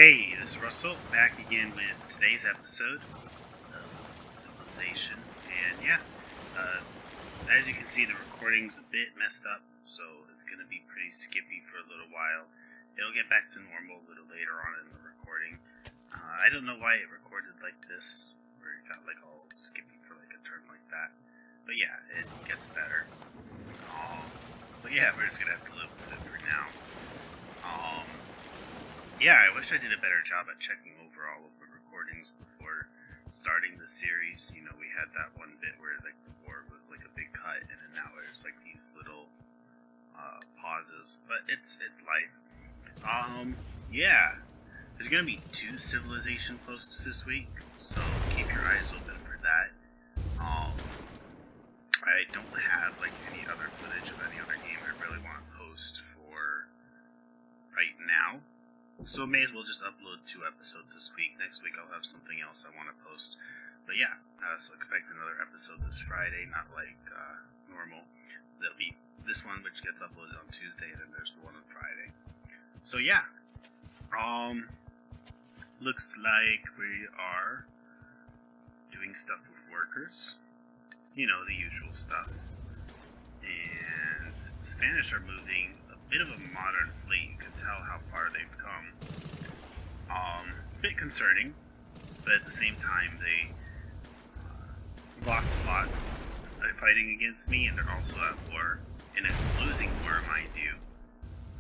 Hey, this is Russell, back again with today's episode of Civilization, and as you can see, the recording's a bit messed up, so it's going to be pretty skippy for a little while. It'll get back to normal a little later on in the recording. I don't know why it recorded like this, where it got like all skippy for like a term like that, but yeah, it gets better. We're just going to have to live with it for now. I wish I did a better job at checking over all of the recordings before starting the series. You know, we had that one bit where like the war was like a big cut, and then now there's like these little pauses. But it's life. There's gonna be 2 civilization posts this week, so keep your eyes open for that. I don't have like any other footage of any other game I really want to post for right now. So may as well just upload 2 episodes this week. Next week I'll have something else I want to post. But so expect another episode this Friday, not like normal. There'll be this one which gets uploaded on Tuesday, and then there's the one on Friday. So looks like we are doing stuff with workers. You know, the usual stuff. And the Spanish are moving bit of a modern fleet. You can tell how far they've come. A bit concerning, but at the same time they lost a lot by fighting against me, and they're also at war, in a losing war, mind you,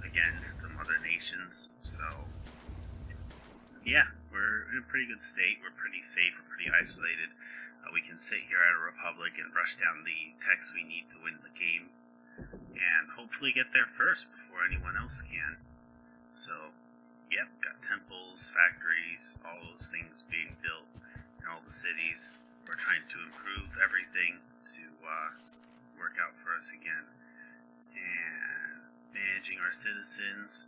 against some other nations. So we're in a pretty good state. We're pretty safe. We're pretty isolated. We can sit here at a republic and rush down the techs we need to win the game, and hopefully get there first before anyone else can. So, got temples, factories, all those things being built in all the cities. We're trying to improve everything to work out for us again. And managing our citizens,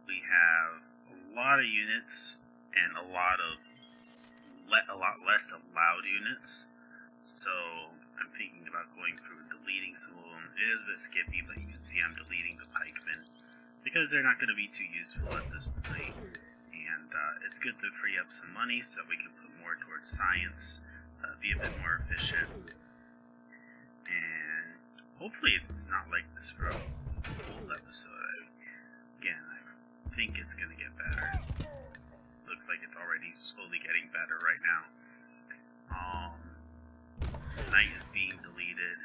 we have a lot of units and a lot less of loud units. So I'm thinking about going through and deleting some of them. It is a bit skippy, but you can see I'm deleting the pikemen because they're not going to be too useful at this point. And it's good to free up some money so we can put more towards science, be a bit more efficient. And hopefully it's not like this for a whole episode. I think it's going to get better. Looks like it's already slowly getting better right now. Knight is being deleted.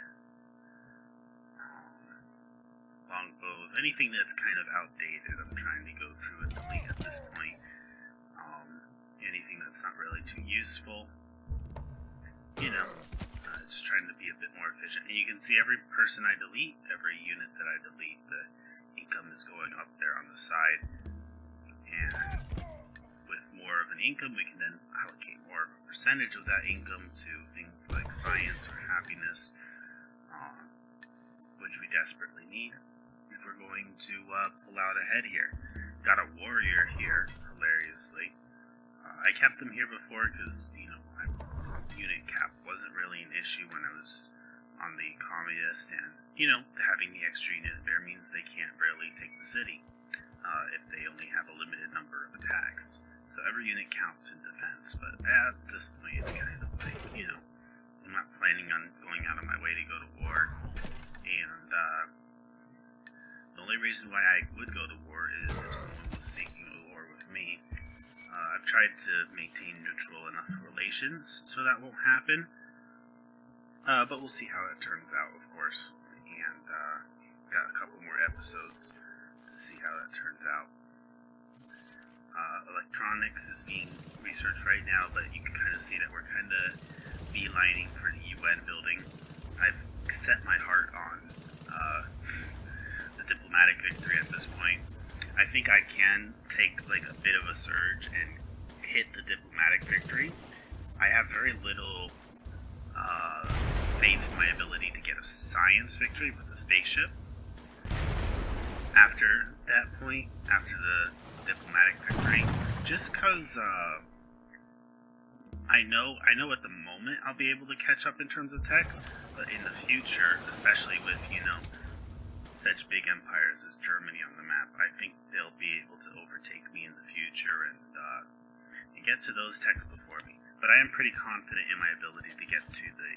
Longbows, anything that's kind of outdated, I'm trying to go through and delete at this point. Anything that's not really too useful. Just trying to be a bit more efficient. And you can see every person I delete, every unit that I delete, the income is going up there on the side. And with more of an income, we can then allocate more of a percentage of that income to things like science or happiness, which we desperately need if we're going to pull out ahead here. Got a warrior here, hilariously. I kept them here before because, my unit cap wasn't really an issue when I was on the communist, and, having the extra unit there means they can't really take the city if they only have a limited number of attacks. So every unit counts in defense, but at this point it's kind of like, I'm not planning on going out of my way to go to war, and the only reason why I would go to war is if someone was seeking a war with me. I've tried to maintain neutral enough relations so that won't happen, but we'll see how it turns out, of course, and got a couple more episodes to see how that turns out. Electronics is being researched right now, but you can kind of see that we're kind of beelining for the UN building. I've set my heart on the diplomatic victory at this point. I think I can take like a bit of a surge and hit the diplomatic victory. I have very little faith in my ability to get a science victory with the spaceship. After that point, after the diplomatic victory, just because I know at the moment I'll be able to catch up in terms of tech, but in the future, especially with such big empires as Germany on the map. I think they'll be able to overtake me in the future and get to those techs before me. But I am pretty confident in my ability to get to the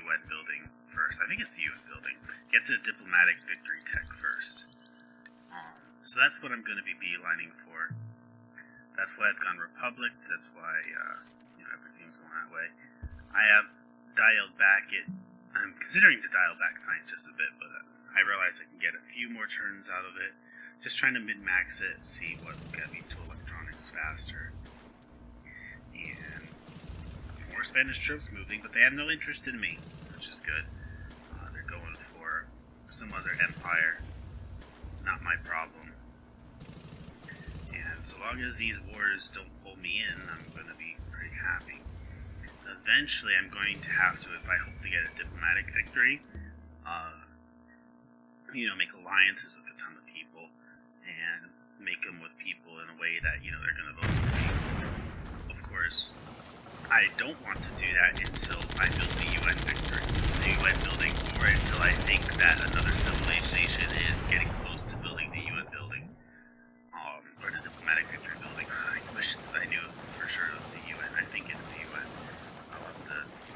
UN building first. I think it's the UN building. Get to the diplomatic victory tech first. So that's what I'm going to be beelining for. That's why I've gone Republic. That's why everything's going that way. I have dialed back it. I'm considering to dial back science just a bit, but I realize I can get a few more turns out of it. Just trying to min-max it, see what will get me to electronics faster. And more Spanish troops moving, but they have no interest in me, which is good. They're going for some other empire. Not my problem. And so long as these wars don't pull me in, I'm going to be pretty happy. Eventually, I'm going to have to, if I hope to get a diplomatic victory, make alliances with a ton of people, and make them with people in a way that, they're going to vote for me. Of course, I don't want to do that until I build the UN victory, the UN building, or until I think that another civilization is getting close to building the UN building, or the diplomatic victory building. I wish that I knew for sure it was the UN. I think it's the UN.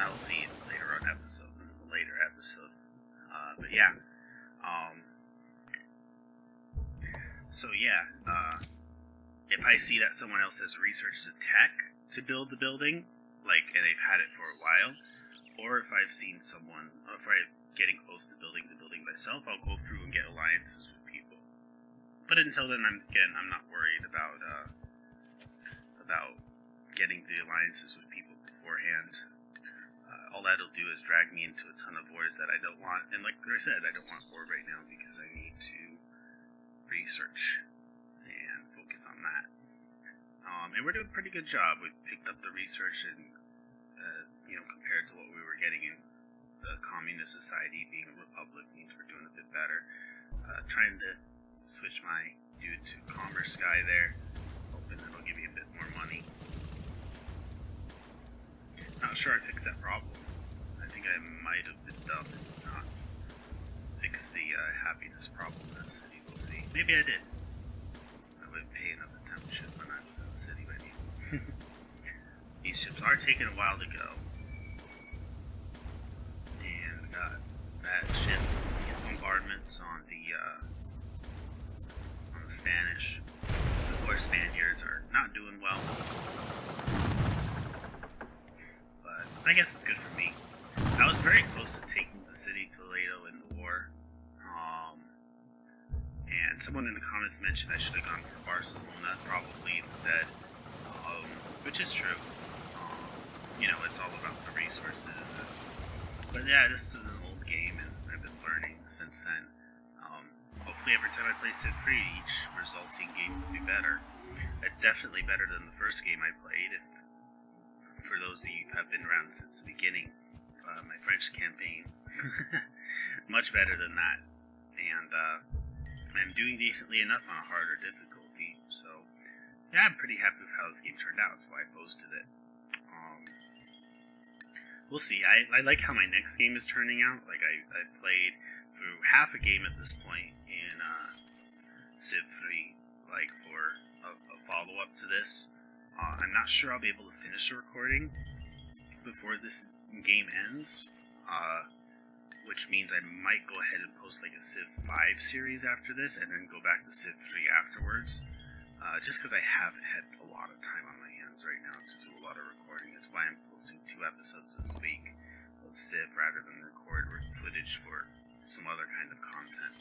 I'll see in a later episode. But yeah. If I see that someone else has researched the tech to build the building, and they've had it for a while, or if I've seen someone, or if I'm getting close to building the building myself, I'll go through and get alliances with people. But until then, I'm not worried about getting the alliances with people beforehand. All that'll do is drag me into a ton of wars that I don't want. And like I said, I don't want war right now because I need to research and focus on that. And we're doing a pretty good job. We've picked up the research and, compared to what we were getting in the communist society, being a republic means we're doing a bit better. Trying to switch my dude to commerce guy there, hoping that'll give me a bit more money. Not sure I fixed that problem. I think I might have been dumb and not fix the happiness problem in that city. We'll see. Maybe I did. I would pay enough attention when I was in the city, maybe. These ships are taking a while to go. And that ship, bombardments on the Spanish. The poor Spaniards are not doing well. I guess it's good for me. I was very close to taking the city Toledo in the war. And someone in the comments mentioned I should have gone for Barcelona, probably instead. Which is true. It's all about the resources. But yeah, this is an old game, and I've been learning since then. Hopefully every time I play Civ 3, each resulting game will be better. It's definitely better than the first game I played. For those of you who have been around since the beginning, my French campaign, much better than that, and I'm doing decently enough on a harder difficulty, so yeah, I'm pretty happy with how this game turned out, so I posted it. We'll see. I like how my next game is turning out. I played through half a game at this point in Civ 3, for a follow-up to this. I'm not sure I'll be able to finish the recording before this game ends, which means I might go ahead and post a Civ 5 series after this, and then go back to Civ 3 afterwards, just because I haven't had a lot of time on my hands right now to do a lot of recording. That's why I'm posting 2 episodes this week of Civ rather than record footage for some other kind of content.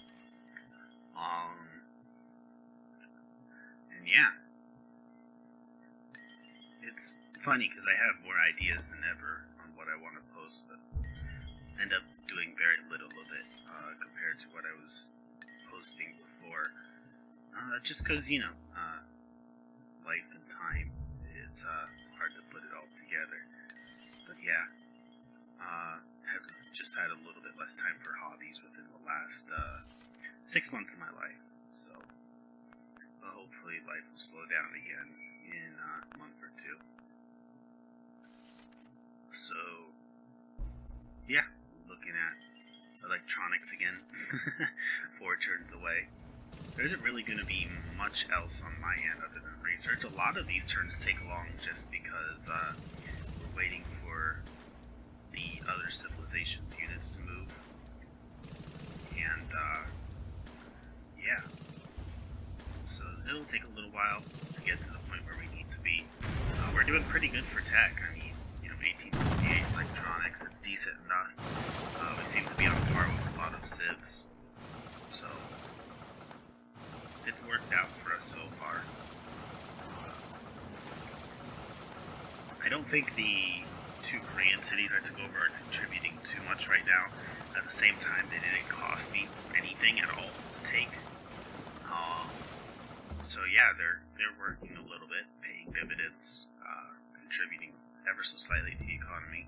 And yeah. It's funny because I have more ideas than ever on what I want to post, but end up doing very little of it compared to what I was posting before. Just because, life and time, it's hard to put it all together. But yeah, have just had a little bit less time for hobbies within the last 6 months of my life. So hopefully life will slow down again in a month or 2. So, yeah, looking at electronics again. 4 turns away. There isn't really going to be much else on my end other than research. A lot of these turns take long just because we're waiting for the other civilizations units to move. And, yeah. So it'll take a little while to get to the point where we need to be. We're doing pretty good for tech. I mean, 1858 electronics, it's decent enough. We seem to be on par with a lot of civs. So, it's worked out for us so far. I don't think the 2 Korean cities I took over are contributing too much right now. At the same time, they didn't cost me anything at all to take. So yeah, they're working a little bit, paying dividends, contributing ever so slightly to the economy.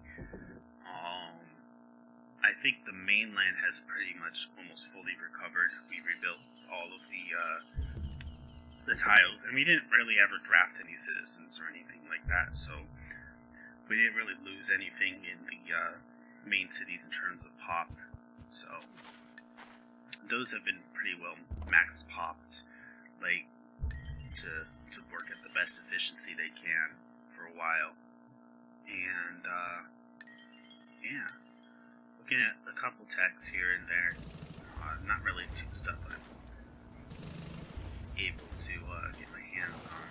I think the mainland has pretty much almost fully recovered. We rebuilt all of the tiles, and we didn't really ever draft any citizens or anything like that, so we didn't really lose anything in the main cities in terms of pop. So those have been pretty well max popped, like to work at the best efficiency they can for a while. And yeah, looking at a couple techs here and there, not really too stuff I'm able to get my hands on,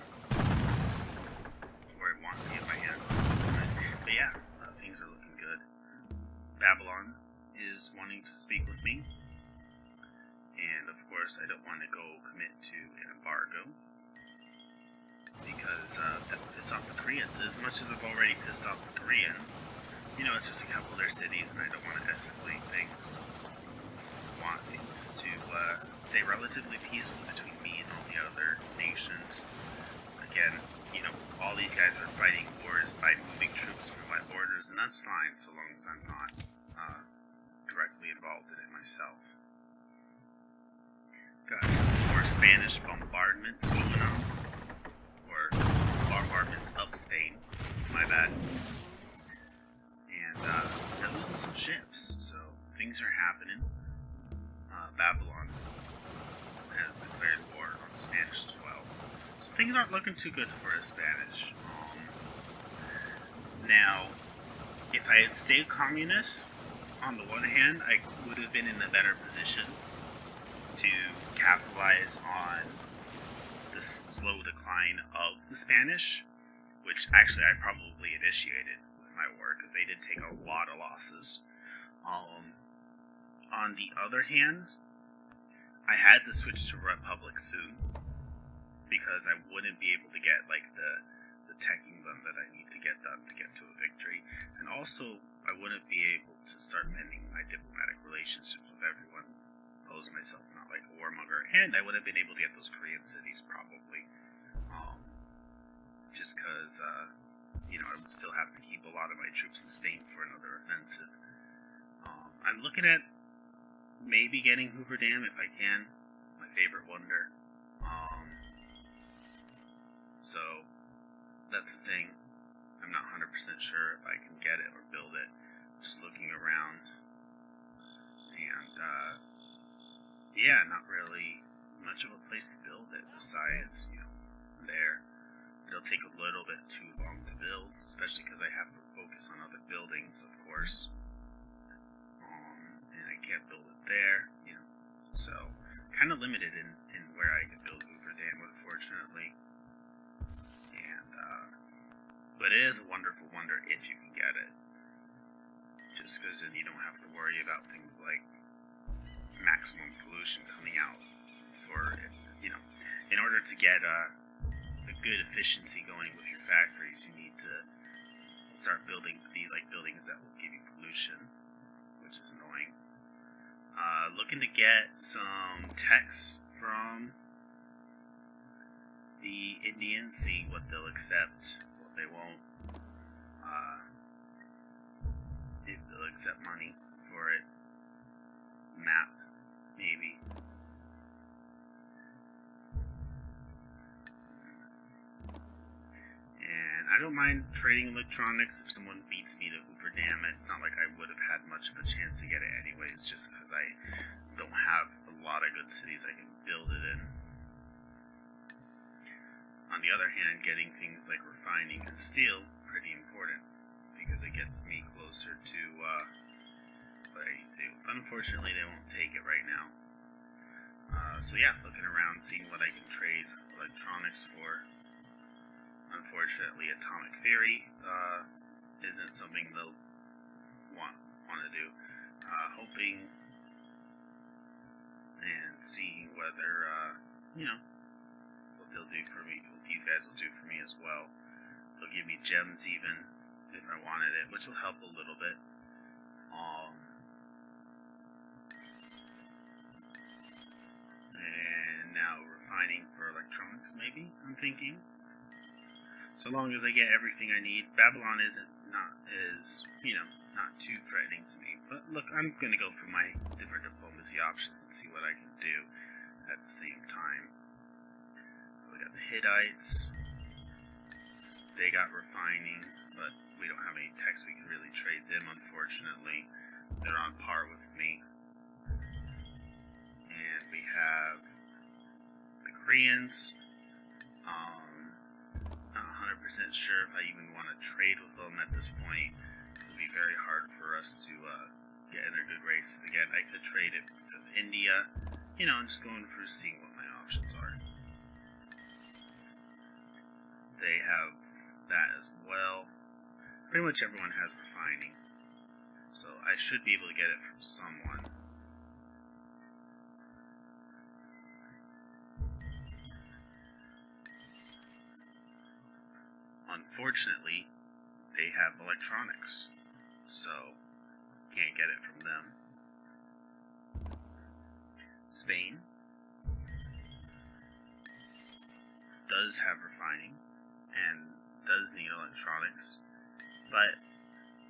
or I want to get my hands on. But yeah, things are looking good. Babylon is wanting to speak with me, and of course I don't want to go commit to an embargo, because that would piss off the Koreans. As much as I've already pissed off the Koreans, it's just a couple of their cities, and I don't want to escalate things. I want things to stay relatively peaceful between me and all the other nations. Again, all these guys are fighting wars by moving troops through my borders, and that's fine so long as I'm not directly involved in it myself. Got some more Spanish bombardments going on. Or bombardments of Spain, my bad. And they're losing some ships, so things are happening. Babylon has declared war on the Spanish as well. So things aren't looking too good for the Spanish. Now, if I had stayed communist, on the one hand, I would have been in a better position to capitalize on the slow decline of the Spanish, which actually I probably initiated with my war, because they did take a lot of losses. On the other hand, I had to switch to Republic soon, because I wouldn't be able to get the teching done that I need to get done to get to a victory, and also I wouldn't be able to start mending my diplomatic relationships with everyone. Pose myself not like a warmonger, and I would have been able to get those Korean cities probably, just because I would still have to keep a lot of my troops in Spain for another offensive. I'm looking at maybe getting Hoover Dam if I can, my favorite wonder. So that's the thing. I'm not 100% sure if I can get it or build it. Just looking around, and yeah, not really much of a place to build it besides, there. It'll take a little bit too long to build, especially because I have to focus on other buildings, of course. And I can't build it there, so kind of limited in where I can build Hoover Dam, unfortunately. And but it is a wonderful wonder if you can get it. Just because then you don't have to worry about things like maximum pollution coming out for it. In order to get a good efficiency going with your factories, you need to start building buildings that will give you pollution, which is annoying. Looking to get some techs from the Indians, see what they'll accept, what they won't. If they'll accept money for it. Map, maybe. And I don't mind trading electronics if someone beats me to Hoover Dam. It's not like I would have had much of a chance to get it anyways, just because I don't have a lot of good cities I can build it in. On the other hand, getting things like refining and steel pretty important, because it gets me closer to what I need to do. Unfortunately, they won't take it right now. So yeah, looking around, seeing what I can trade electronics for. Unfortunately, atomic theory isn't something they'll want to do. Hoping and seeing whether what they'll do for me, what these guys will do for me as well. They'll give me gems even if I wanted it, which will help a little bit. And now refining for electronics, maybe, I'm thinking. So long as I get everything I need. Babylon is not too threatening to me. But look, I'm going to go for my different diplomacy options and see what I can do at the same time. We got the Hittites. They got refining, but we don't have any techs we can really trade them, unfortunately. They're on par with me. And we have the Koreans. Not 100% sure if I even want to trade with them at this point. It'll be very hard for us to get in their good races again. I could trade it with India. I'm just going for seeing what my options are. They have that as well. Pretty much everyone has refining. So I should be able to get it from someone. Unfortunately, they have electronics, so can't get it from them. Spain does have refining and does need electronics, but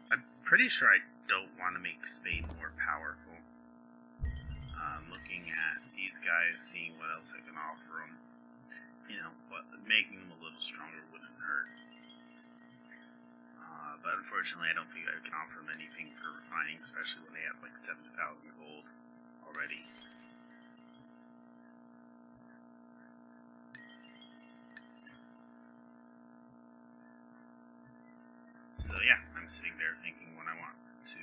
I'm pretty sure I don't want to make Spain more powerful. Looking at these guys, seeing what else I can offer them, but making them a little stronger wouldn't hurt. But unfortunately, I don't think I can offer them anything for refining, especially when they have like 7,000 gold already. So yeah, I'm sitting there thinking what I want to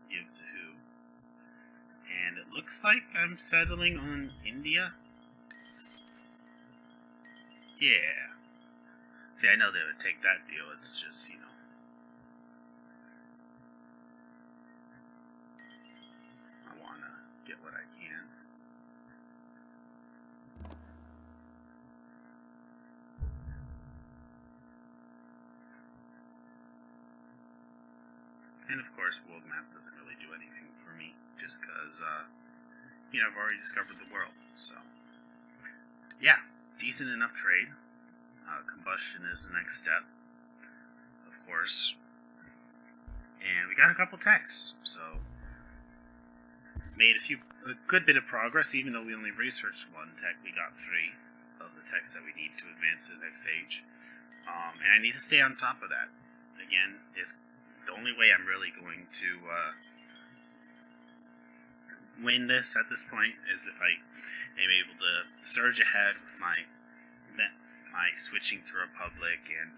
give to who. And it looks like I'm settling on India. Yeah. See, I know they would take that deal, it's just, I want to get what I can. And of course, world map doesn't really do anything for me, just because, I've already discovered the world, so. Yeah, decent enough trade. Combustion is the next step, of course. And we got a couple techs, so made a good bit of progress. Even though we only researched one tech, we got 3 of the techs that we need to advance to the next stage. And I need to stay on top of that. Again, if the only way I'm really going to win this at this point is if I am able to surge ahead with my switching to Republic and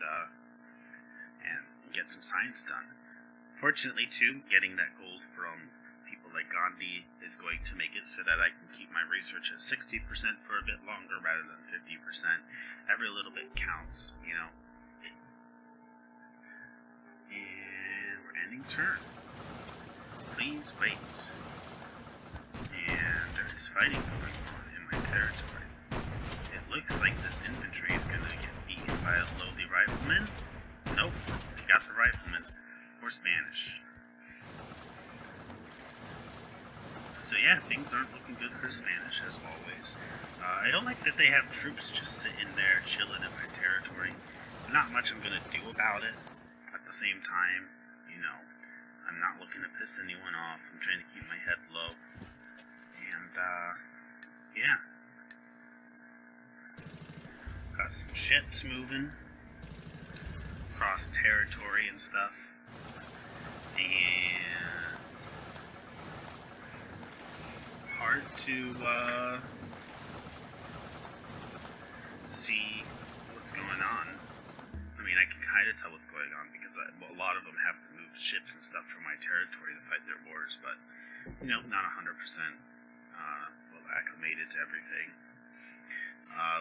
get some science done. Fortunately, too, getting that gold from people like Gandhi is going to make it so that I can keep my research at 60% for a bit longer rather than 50%. Every little bit counts, And we're ending turn. Please wait. And there is fighting going on in my territory. It looks like this infantry is going to get beaten by a lowly rifleman. Nope, they got the rifleman. Or Spanish. So yeah, things aren't looking good for Spanish, as always. I don't like that they have troops just sitting there chilling in my territory. Not much I'm going to do about it. At the same time, I'm not looking to piss anyone off. I'm trying to keep my head low. And, yeah. Got some ships moving. cross territory and stuff. And hard to see what's going on. I mean, I can kind of tell what's going on because a lot of them have to move ships and stuff from my territory to fight their wars, but, you know, not 100% well acclimated to everything.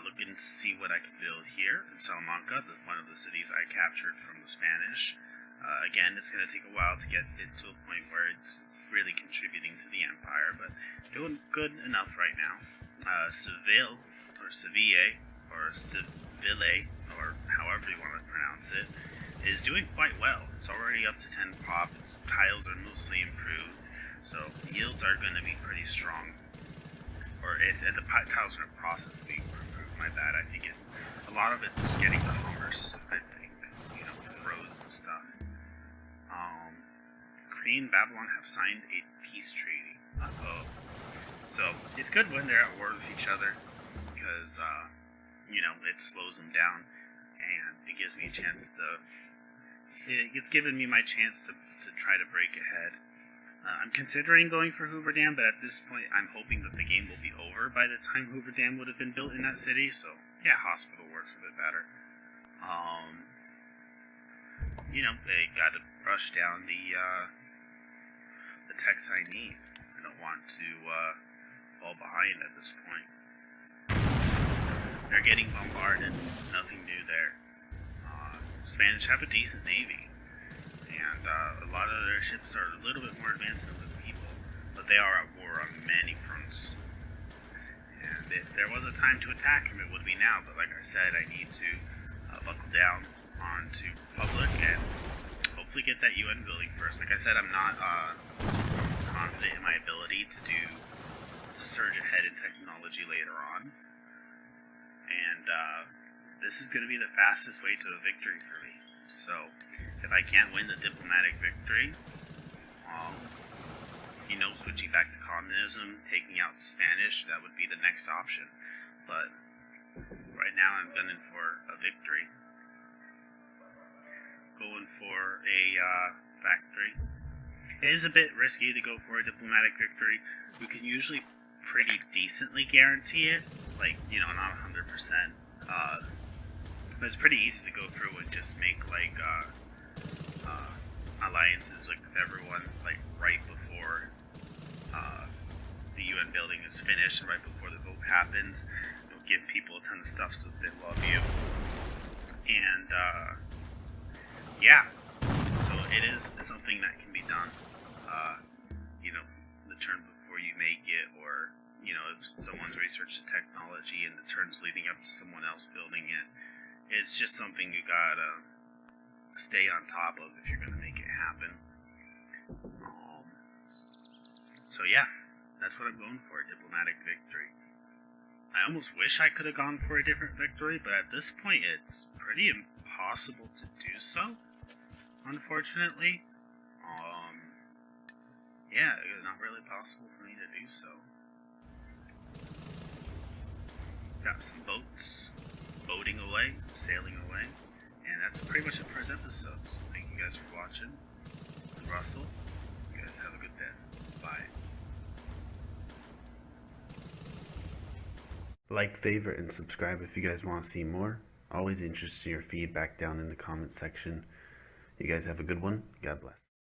Looking to see what I can build here in Salamanca, one of the cities I captured from the Spanish. Again, it's going to take a while to get it to a point where it's really contributing to the empire, but doing good enough right now. Seville, or Seville, or Seville, or however you want to pronounce it, is doing quite well. It's already up to 10 pop. Its tiles are mostly improved, so yields are going to be pretty strong. The tiles are in the process of being improved. My bad. I think a lot of it's just getting the commerce. I think, you know, with roads and stuff. Korea and Babylon have signed a peace treaty. So it's good when they're at war with each other because you know, it slows them down and it gives me a chance to. It's given me my chance to try to break ahead. I'm considering going for Hoover Dam, but at this point, I'm hoping that the game will be over by the time Hoover Dam would have been built in that city. So, yeah, hospital works a bit better. You know, they got to brush down the techs I need. I don't want to fall behind at this point. They're getting bombarded. Nothing new there. Spanish have a decent navy. And a lot of their ships are a little bit more advanced than the people, but they are at war on many fronts. And if there was a time to attack them, it would be now. But like I said, I need to buckle down onto public and hopefully get that UN building first. Like I said, I'm not confident in my ability to surge ahead in technology later on. And this is going to be the fastest way to a victory for me. So, if I can't win the diplomatic victory, you know, switching back to communism, taking out Spanish, that would be the next option. But right now, I'm gunning for a victory. Going for a factory. It is a bit risky to go for a diplomatic victory. We can usually pretty decently guarantee it, like, you know, not 100%. But it's pretty easy to go through and just make like alliances like with everyone, like right before the UN building is finished and right before the vote happens. You'll give people a ton of stuff so that they love you. And yeah, so it is something that can be done. You know, the turn before you make it, or you know, if someone's researched the technology and the turns leading up to someone else building it. It's just something you gotta stay on top of if you're gonna make it happen. So yeah, that's what I'm going for, a diplomatic victory. I almost wish I could have gone for a different victory, but at this point it's pretty impossible to do so, unfortunately. Yeah, it's not really possible for me to do so. Got some boats. Boating away, sailing away, and that's pretty much it for this episode. So thank you guys for watching. Russell, you guys have a good day. Bye. Like, favorite, and subscribe if you guys want to see more. Always interested in your feedback down in the comment section. You guys have a good one. God bless.